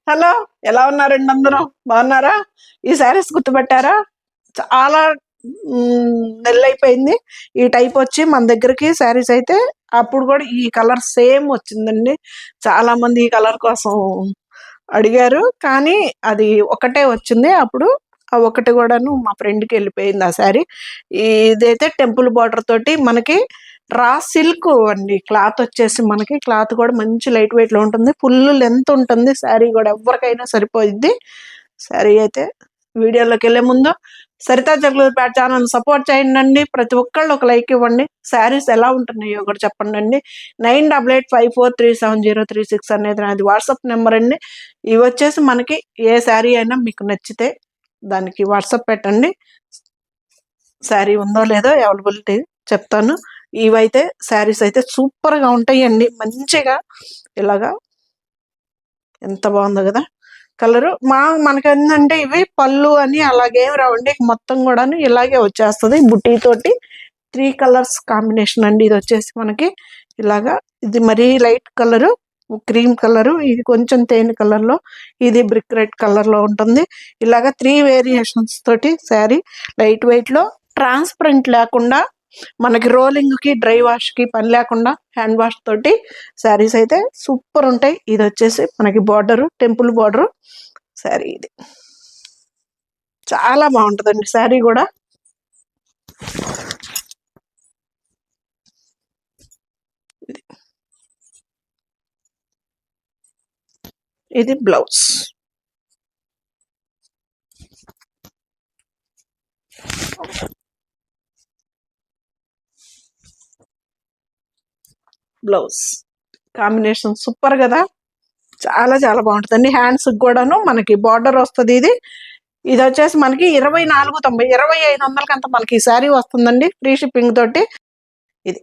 Hello, ఎలా ఉన్నారండి అందరూ? బాగున్నారా? ఈ శారీస్ గుర్తుపట్టారా? చాలా నెలలైపోయింది ఈ టైప్ వచ్చి మన దగ్గరికి శారీస్ అయితే. అప్పుడు కూడా ఈ కలర్ సేమ్ వచ్చిందండి. చాలా మంది ఈ కలర్ కోసం అడిగారు, కానీ అది ఒకటే వచ్చింది అప్పుడు. ఆ ఒకటి కూడాను మా ఫ్రెండ్కి వెళ్ళిపోయింది ఆ శారీ. ఇదైతే టెంపుల్ బార్డర్ తోటి మనకి రా సిల్క్ అండి. క్లాత్ వచ్చేసి మనకి క్లాత్ కూడా మంచి లైట్ వెయిట్ లో ఉంటుంది. ఫుల్ లెంత్ ఉంటుంది. శారీ కూడా ఎవరికైనా సరిపోయిద్ది. శారీ అయితే వీడియోలోకి వెళ్ళే ముందు సరితా జగలూరుపేట ఛానల్ సపోర్ట్ చేయండి. ప్రతి ఒక్కళ్ళు ఒక లైక్ ఇవ్వండి. శారీస్ ఎలా ఉంటున్నాయో కూడా చెప్పండి అండి. 9885437036 అనేది నాది వాట్సాప్ నెంబర్ అండి. ఇవి వచ్చేసి మనకి ఏ శారీ అయినా మీకు నచ్చితే దానికి వాట్సాప్ పెట్టండి. శారీ ఉందో లేదో అవైలబిలిటీ చెప్తాను. ఇవైతే శారీస్ అయితే సూపర్గా ఉంటాయండి. మంచిగా ఇలాగా ఎంత బాగుందో కదా కలరు. మనకి ఏంటంటే ఇవి పళ్ళు అని అలాగేం రావండి, మొత్తం కూడా ఇలాగే వచ్చేస్తుంది. బుట్టి తోటి 3 కలర్స్ కాంబినేషన్ అండి. ఇది వచ్చేసి మనకి ఇలాగా, ఇది మరీ లైట్ కలరు, క్రీమ్ కలరు, ఇది కొంచెం తేనె కలర్ లో, ఇది బ్రిక్ రెడ్ కలర్ లో ఉంటుంది. ఇలాగా 3 వేరియేషన్స్ తోటి శారీ లైట్ వెయిట్ లో, ట్రాన్స్పరెంట్ లేకుండా, మనకి రోలింగ్ కి డ్రై వాష్ కి పని లేకుండా హ్యాండ్ వాష్ తోటి శారీస్ అయితే సూపర్ ఉంటాయి. ఇది వచ్చేసి మనకి బార్డర్, టెంపుల్ బార్డర్ శారీ. ఇది చాలా బాగుంటుందండి శారీ కూడా. ఇది బ్లౌజ్. బ్లౌజ్ కాంబినేషన్ సూపర్ కదా, చాలా చాలా బాగుంటుందండి. హ్యాండ్స్ కూడాను మనకి బార్డర్ వస్తుంది. ఇది వచ్చేసి మనకి 2490, 2500 అంతా మనకి ఈ శారీ వస్తుందండి, ఫ్రీ షిప్పింగ్ తోటి. ఇది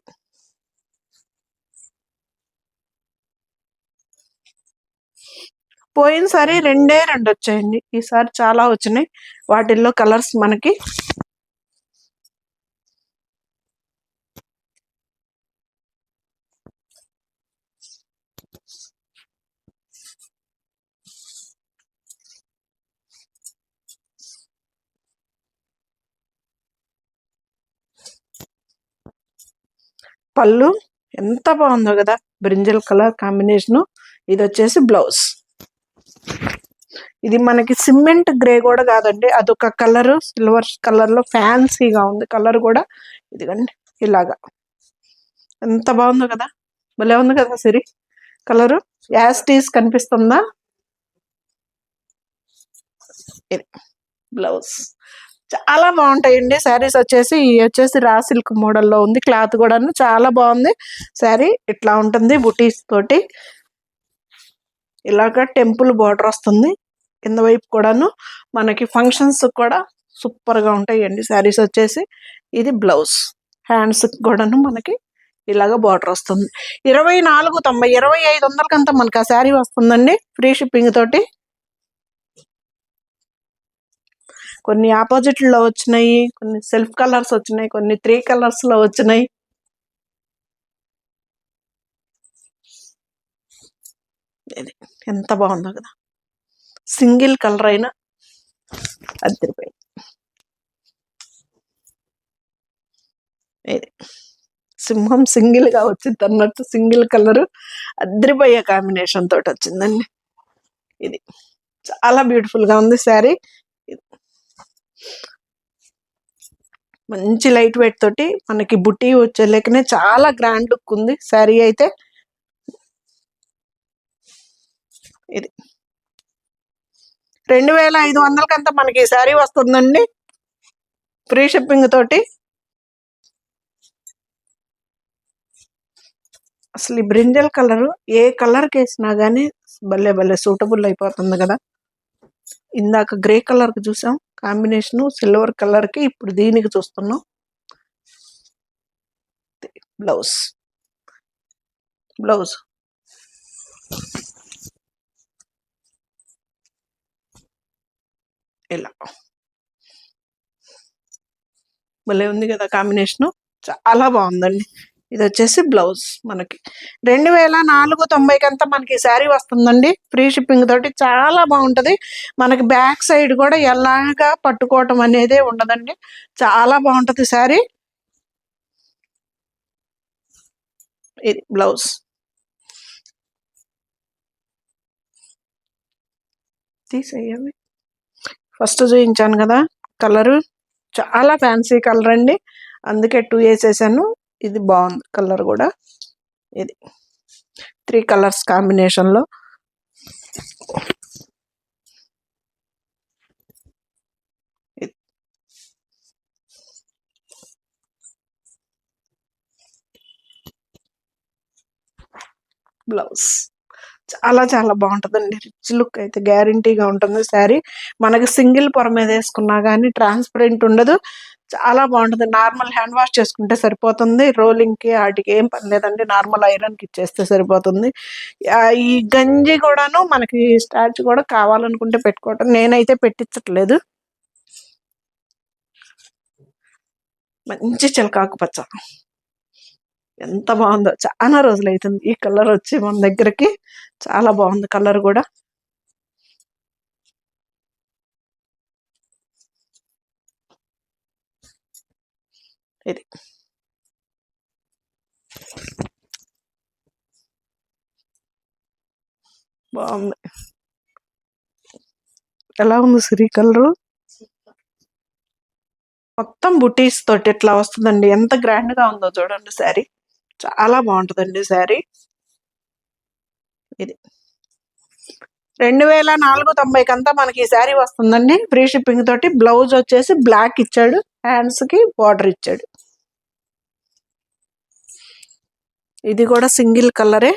పోయినసారి 2 వచ్చాయండి, ఈసారి చాలా వచ్చినాయి. వాటిల్లో కలర్స్ మనకి పళ్ళు ఎంత బాగుందో కదా, బ్రింజల్ కలర్ కాంబినేషను. ఇది వచ్చేసి బ్లౌజ్. ఇది మనకి సిమెంట్ గ్రే కూడా కాదండి, అదొక కలర్, సిల్వర్ కలర్ లో ఫ్యాన్సీగా ఉంది కలర్ కూడా. ఇదిగండి ఇలాగా ఎంత బాగుందో కదా, భలే ఉంది కదా సిరి కలరు. యాస్టీస్ కనిపిస్తుందా? ఇది బ్లౌజ్. చాలా బాగుంటాయండి శారీస్ వచ్చేసి. ఈ వచ్చేసి రా సిల్క్ మోడల్లో ఉంది, క్లాత్ కూడాను చాలా బాగుంది. శారీ ఇట్లా ఉంటుంది బుటీస్ తోటి. ఇలాగ టెంపుల్ బార్డర్ వస్తుంది కింద వైపు కూడాను. మనకి ఫంక్షన్స్ కూడా సూపర్ గా ఉంటాయండి శారీస్ వచ్చేసి. ఇది బ్లౌజ్. హ్యాండ్స్ కూడాను మనకి ఇలాగ బార్డర్ వస్తుంది. 2490, 2500 అంతా మనకి ఆ శారీ వస్తుందండి, ఫ్రీ షిప్పింగ్ తోటి. కొన్ని ఆపోజిట్ లో వచ్చినాయి, కొన్ని సెల్ఫ్ కలర్స్ వచ్చినాయి, కొన్ని 3 కలర్స్ లో వచ్చినాయి. ఇది ఎంత బాగుందో కదా, సింగిల్ కలర్ అయినా అదిరిపోయింది. ఇది సింహం సింగిల్ గా వచ్చింది అన్నట్టు, సింగిల్ కలర్ అద్రిపోయే కాంబినేషన్ తోటి వచ్చిందండి. ఇది చాలా బ్యూటిఫుల్ గా ఉంది శారీ. మంచి లైట్ వెయిట్ తోటి మనకి బుట్టి వచ్చే లెక్కనే చాలా గ్రాండ్ లుక్ ఉంది శారీ అయితే. ఇది 2500 అంతా మనకి శారీ వస్తుందండి, ఫ్రీ షిప్పింగ్ తోటి. అసలు ఈ బ్రింజల్ కలర్ ఏ కలర్ వేసినా గానీ భలే భలే సూటబుల్ అయిపోతుంది కదా. ఇందాక గ్రే కలర్ కి చూసాం కాంబినేషన్, సిల్వర్ కలర్ కి ఇప్పుడు దీనికి చూస్తున్నాం. బ్లౌజ్. బ్లౌజ్ ఇలా భలే ఉంది కదా కాంబినేషను, చాలా బాగుందండి. ఇది వచ్చేసి బ్లౌజ్ మనకి 2490 అంతా మనకి శారీ వస్తుందండి. ఫ్రీ షిప్పింగ్ తోటి చాలా బాగుంటుంది. మనకి బ్యాక్ సైడ్ కూడా ఎలాగా పట్టుకోవటం అనేదే ఉండదండి. చాలా బాగుంటుంది శారీ. ఇది బ్లౌజ్. తీసేయాలి. ఫస్ట్ చూపించాను కదా కలరు, చాలా ఫ్యాన్సీ కలర్ అండి. అందుకే 2 వేసేసాను. ఇది బాగుంది కలర్ కూడా. ఇది 3 కలర్స్ కాంబినేషన్లో. బ్లౌజ్ చాలా చాలా బాగుంటుందండి. రిచ్ లుక్ అయితే గ్యారంటీగా ఉంటుంది శారీ. మనకి సింగిల్ పొర మీద వేసుకున్నా కానీ ట్రాన్స్పరెంట్ ఉండదు. చాలా బాగుంటుంది. నార్మల్ హ్యాండ్ వాష్ చేసుకుంటే సరిపోతుంది. రోలింగ్కి వాటికి ఏం పని లేదండి. నార్మల్ ఐరన్కి ఇచ్చేస్తే సరిపోతుంది. ఈ గంజి కూడాను మనకి స్టార్చ్ కూడా కావాలనుకుంటే పెట్టుకోవటం. నేనైతే పెట్టించట్లేదు. మంచి చిలకాకు పచ్చ, ఎంత బాగుందో. చాలా రోజులు అవుతుంది ఈ కలర్ వచ్చి మన దగ్గరికి. చాలా బాగుంది కలర్ కూడా. ఇది బాగుంది. ఎలా ఉంది సిరి కలరు? మొత్తం బుటీస్ తోటి ఇట్లా వస్తుందండి. ఎంత గ్రాండ్ గా ఉందో చూడండి శారీ. చాలా బాగుంటుందండి శారీ. ఇది 2490 అంతా మనకి ఈ శారీ వస్తుందండి. ఫ్రీ షిప్పింగ్ తోటి. బ్లౌజ్ వచ్చేసి బ్లాక్ ఇచ్చాడు, హ్యాండ్స్ కి బార్డర్ ఇచ్చాడు. ఇది కూడా సింగిల్ కలరే.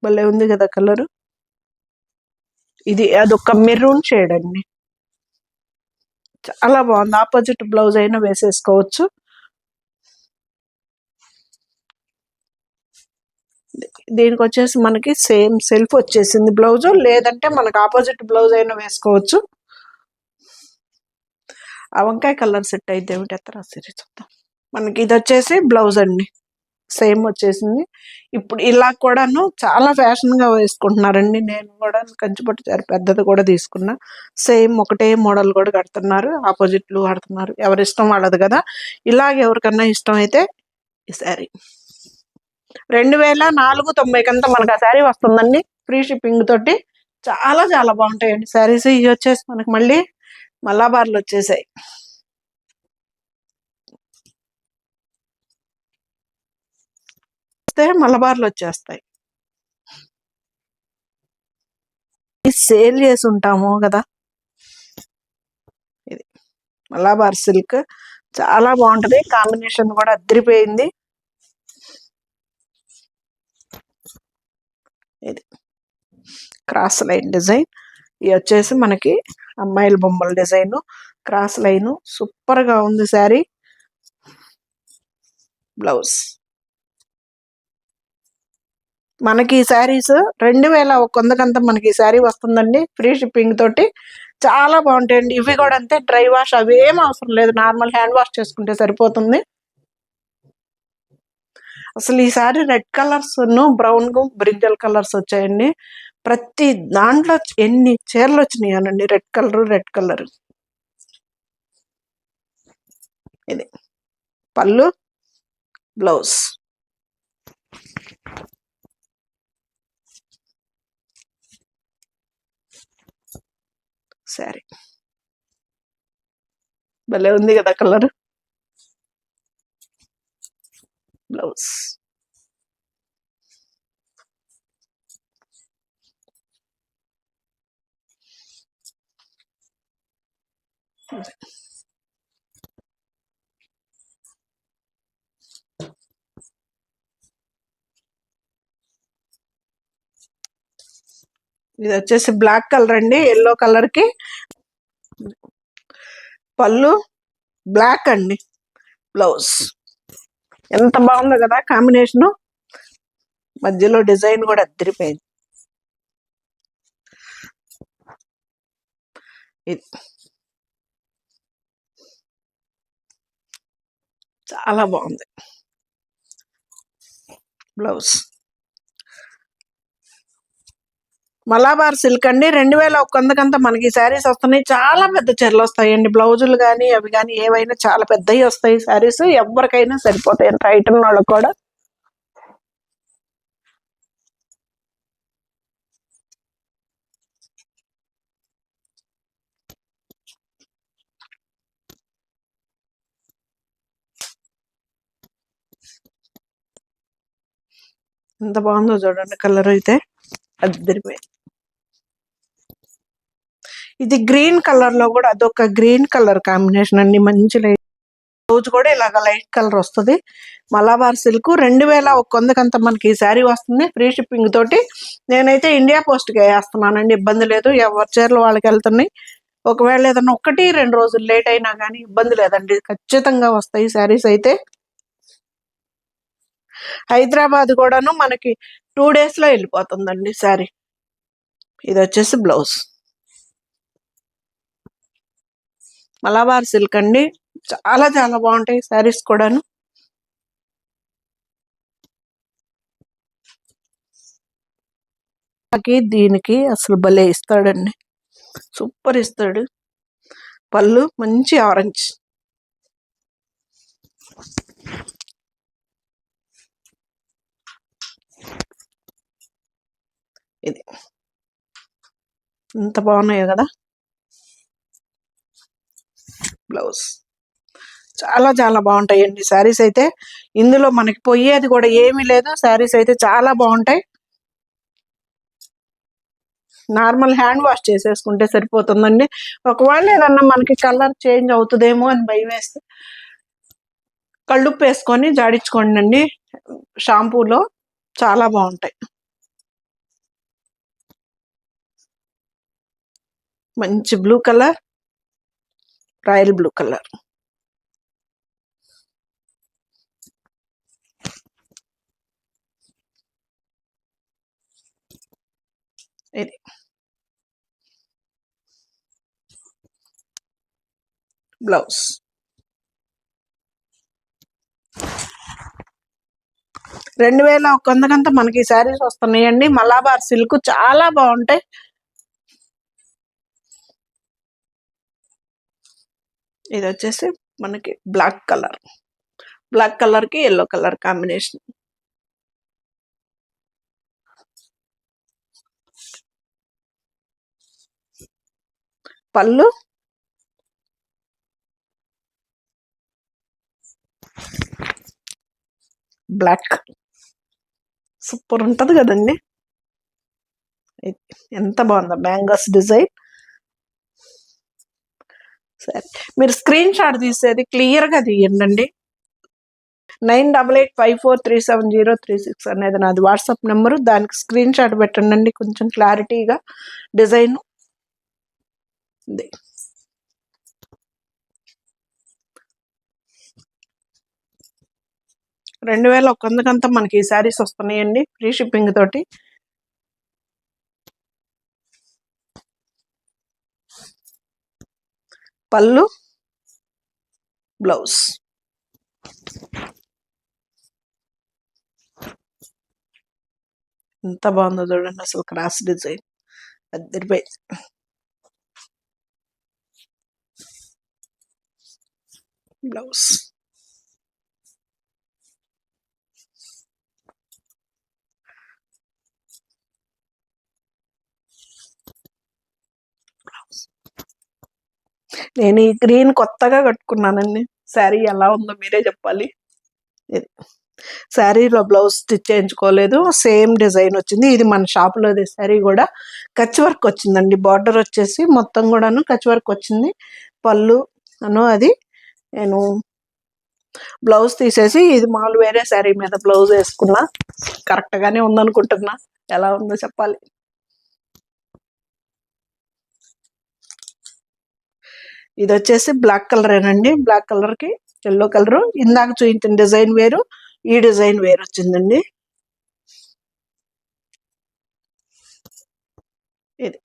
భలే ఉంది కదా కలరు. ఇది అదొక మెరూన్ షేడ్ అండి. చాలా బాగుంది. ఆపోజిట్ బ్లౌజ్ అయినా వేసేసుకోవచ్చు. దీనికి వచ్చేసి మనకి సేమ్ సెల్ఫ్ వచ్చేసింది బ్లౌజ్. లేదంటే మనకు ఆపోజిట్ బ్లౌజ్ అయినా వేసుకోవచ్చు. ఆ వంకాయ కలర్ సెట్ అయితే ఏమిటి ఎత్తరా సరే చూద్దాం. మనకి ఇది వచ్చేసి బ్లౌజ్ అండి. సేమ్ వచ్చేసింది. ఇప్పుడు ఇలా కూడాను చాలా ఫ్యాషన్ గా వేసుకుంటున్నారండి. నేను కూడా కంచిపట్టు చీర పెద్దది కూడా తీసుకున్నా. సేమ్ ఒకటే మోడల్ కూడా కడుతున్నారు. ఆపోజిట్లు కడుతున్నారు. ఎవరి ఇష్టం వాళ్ళది కదా. ఇలాగ ఎవరికన్నా ఇష్టం అయితే ఈ శారీ 2490 అంతా మనకు ఆ శారీ వస్తుందండి. ఫ్రీ షిప్పింగ్ తోటి. చాలా చాలా బాగుంటాయండి శారీస్. ఇవి వచ్చేసి మనకి మళ్ళీ మల్లాబార్లు వచ్చేసాయి. మలబార్లు వచ్చేస్తాయి. సేల్ చేసి ఉంటాము కదా. ఇది మలబార్ సిల్క్ చాలా బాగుంటది. కాంబినేషన్ కూడా అదిరిపోయింది. ఇది క్రాస్ లైన్ డిజైన్. ఇది వచ్చేసి మనకి అమ్మాయిల బొమ్మల డిజైన్, క్రాస్ లైన్. సూపర్ గా ఉంది శారీ. బ్లౌజ్ మనకి ఈ శారీస్ 2100 మనకి ఈ శారీ వస్తుందండి. ఫ్రీ షిప్పింగ్ తోటి. చాలా బాగుంటాయండి. ఇవి కూడా అంతే. డ్రై వాష్ అవి ఏం అవసరం లేదు. నార్మల్ హ్యాండ్ వాష్ చేసుకుంటే సరిపోతుంది. అసలు ఈ sari red colours brown brinjal colours వచ్చాయండి. ప్రతి దాంట్లో ఎన్ని చీరలు వచ్చినాయి అనండి. Red colour. ఇది పళ్ళు, బ్లౌజ్. శారీ భలే ఉంది కదా కలర్. బ్లౌజ్ ఇది వచ్చేసి బ్లాక్ కలర్ అండి. ఎల్లో కలర్ కి పళ్ళు బ్లాక్ అండి. బ్లౌజ్ ఎంత బాగుందో కదా కాంబినేషను. మధ్యలో డిజైన్ కూడా అద్దరిపోయింది. ఇది చాలా బాగుంది. బ్లౌజ్ మలాబార్ సిల్క్ అండి. 2100 మనకి శారీస్ వస్తున్నాయి. చాలా పెద్ద చీరలు వస్తాయండి. బ్లౌజులు కానీ అవి కానీ ఏవైనా చాలా పెద్దవి వస్తాయి. శారీస్ ఎవరికైనా సరిపోతాయి. ఎంత హైట్ ఉన్న వాళ్ళకి కూడా. ఎంత బాగుందో చూడండి. కలర్ అయితే అద్దరిపోయింది. ఇది గ్రీన్ కలర్ లో కూడా అదొక గ్రీన్ కలర్ కాంబినేషన్ అండి. మంచి లైట్ బ్లౌజ్ కూడా ఇలాగ లైట్ కలర్ వస్తుంది. మలాబార్ సిల్క్ 2100 మనకి ఈ శారీ వస్తుంది. ఫ్రీ షిప్పింగ్ తోటి. నేనైతే ఇండియా పోస్ట్కి వేస్తున్నానండి. ఇబ్బంది లేదు. ఎవరి చీరలు వాళ్ళకి వెళ్తున్నాయి. ఒకవేళ ఏదన్నా 1-2 రోజులు లేట్ అయినా కానీ ఇబ్బంది లేదండి. ఖచ్చితంగా వస్తాయి శారీస్ అయితే. హైదరాబాద్ కూడాను మనకి 2 days లో వెళ్ళిపోతుందండి శారీ. ఇది వచ్చేసి బ్లౌజ్. మలాబార్ సిల్క్ అండి. చాలా చాలా బాగుంటాయి శారీస్ కూడాను. దీనికి అసలు భలే ఇస్తాడండి. సూపర్ ఇస్తాడు. పళ్ళు మంచి ఆరెంజ్. ఇది ఎంత బాగున్నాయో కదా. బ్లౌజ్ చాలా చాలా బాగుంటాయండి శారీస్ అయితే. ఇందులో మనకి పోయేది కూడా ఏమీ లేదు. శారీస్ అయితే చాలా బాగుంటాయి. నార్మల్ హ్యాండ్ వాష్ చేసేసుకుంటే సరిపోతుందండి. ఒకవేళ ఏదన్నా మనకి కలర్ చేంజ్ అవుతుందేమో అని భయం వేస్తే కళ్ళుప్పు వేసుకొని జాడించుకోండి అండి. షాంపూలో చాలా బాగుంటాయి. మంచి blue colour, royal blue colour. ఇది బ్లౌజ్. 2100 మనకి శారీస్ వస్తున్నాయండి. మలాబార్ సిల్క్ చాలా బాగుంటాయి. ఇది వచ్చేసి మనకి బ్లాక్ కలర్. బ్లాక్ కలర్ కి ఎల్లో కలర్ కాంబినేషన్. పళ్ళు బ్లాక్. సూపర్ ఉంటది కదండి. ఎంత బాగుందో మ్యాంగోస్ డిజైన్. సరే, మీరు స్క్రీన్ షాట్ తీసేది క్లియర్గా తీయండి. 9885437036 అనేది నాది వాట్సాప్ నెంబరు. దానికి స్క్రీన్ షాట్ పెట్టండి. కొంచెం క్లారిటీగా డిజైన్. 2100 మనకి ఈ శారీస్ వస్తున్నాయండి ఫ్రీ షిప్పింగ్ తోటి. పళ్ళు బ్లౌజ్. ఎంత బాగుందో చూడండి. అసలు క్రాస్ డిజైన్ అద్దరిపోయి. బ్లౌజ్ నేను ఈ గ్రీన్ కొత్తగా కట్టుకున్నానండి. శారీ ఎలా ఉందో మీరే చెప్పాలి. శారీలో బ్లౌజ్ స్టిచ్ చేయించుకోలేదు. సేమ్ డిజైన్ వచ్చింది. ఇది మన షాప్లోది శారీ కూడా. కచ్ వర్క్ వచ్చిందండి. బార్డర్ వచ్చేసి మొత్తం కూడాను కచ్ వర్క్ వచ్చింది. పళ్ళు అది నేను బ్లౌజ్ తీసేసి ఇది మామూలు వేరే శారీ మీద బ్లౌజ్ వేసుకున్నా. కరెక్ట్గానే ఉందనుకుంటున్నా. ఎలా ఉందో చెప్పాలి. ఇది వచ్చేసి బ్లాక్ కలరేనండి. బ్లాక్ కలర్కి ఎల్లో కలరు. ఇందాక చూపించిన డిజైన్ వేరు, ఈ డిజైన్ వేరు వచ్చిందండి. ఇది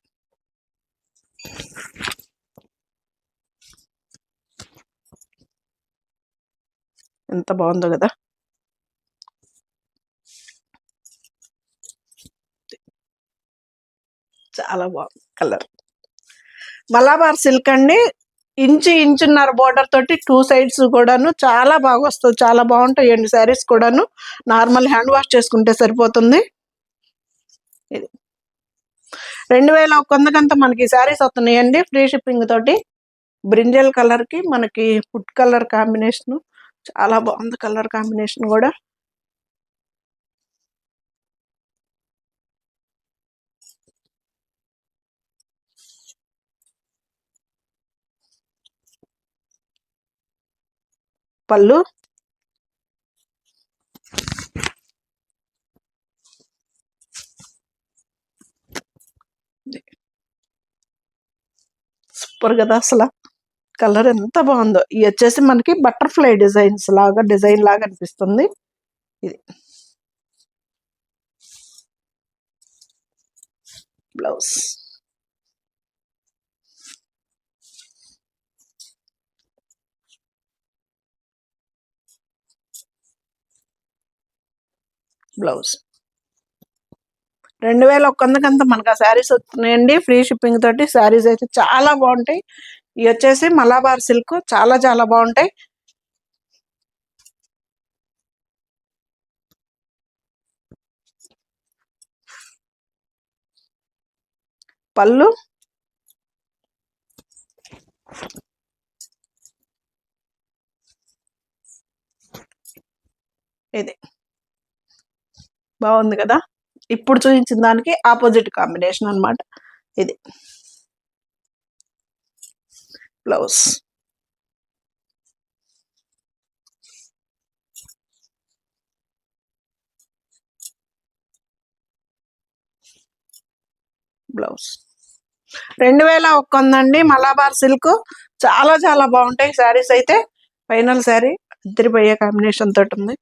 ఎంత బాగుందో కదా. చాలా బాగుంది కలర్. మలాబార్ సిల్క్ అండి. ఇంచున్నర బోర్డర్ తోటి 2 సైడ్స్ కూడాను చాలా బాగా వస్తుంది. చాలా బాగుంటాయండి శారీస్ కూడాను. నార్మల్ హ్యాండ్ వాష్ చేసుకుంటే సరిపోతుంది. ఇది 2100 మనకి శారీస్ వస్తున్నాయండి ఫ్రీ షిప్పింగ్ తోటి. బ్రింజల్ కలర్కి మనకి ఫుడ్ కలర్ కాంబినేషన్ చాలా బాగుంది. కలర్ కాంబినేషన్ కూడా పళ్ళు సూపర్ కదా అసలు. కలర్ ఎంత బాగుందో. ఇది వచ్చేసి మనకి బటర్ఫ్లై డిజైన్స్ లాగా డిజైన్ లాగా అనిపిస్తుంది. ఇది బ్లౌజ్. బ్లౌజ్ 2100 మనకు ఆ శారీస్ వస్తున్నాయండి ఫ్రీ షిప్పింగ్ తోటి. శారీస్ అయితే చాలా బాగుంటాయి. ఇవి వచ్చేసి మలాబార్ సిల్క్ చాలా చాలా బాగుంటాయి. పళ్ళు ఇది బాగుంది కదా. ఇప్పుడు చూపించిన దానికి ఆపోజిట్ కాంబినేషన్ అన్నమాట. ఇది బ్లౌజ్. బ్లౌజ్ 2100 అండి మలాబార్ సిల్క్. చాలా చాలా బాగుంటాయి శారీస్ అయితే. ఫైనల్ శారీ ఇద్దరిపోయే కాంబినేషన్ తోటి ఉంది.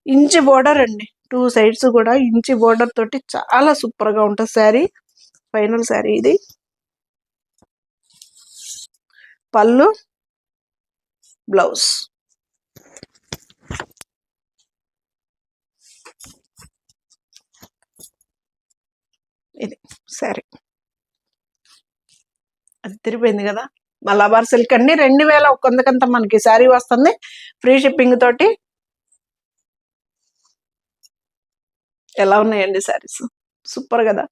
ఇంచి బోర్డర్ అండి. 2 సైడ్స్ కూడా ఇంచి బోర్డర్ తోటి చాలా సూపర్ గా ఉంటుంది శారీ. ఫైనల్ శారీ ఇది. పళ్ళు బ్లౌజ్. ఇది శారీ అదిరిపోయింది కదా. మలాబార్ సిల్క్ అండి 2100 మనకి శారీ వస్తుంది ఫ్రీ షిప్పింగ్ తోటి. ఎలా ఉన్నాయండి శారీస్? సూపర్ కదా.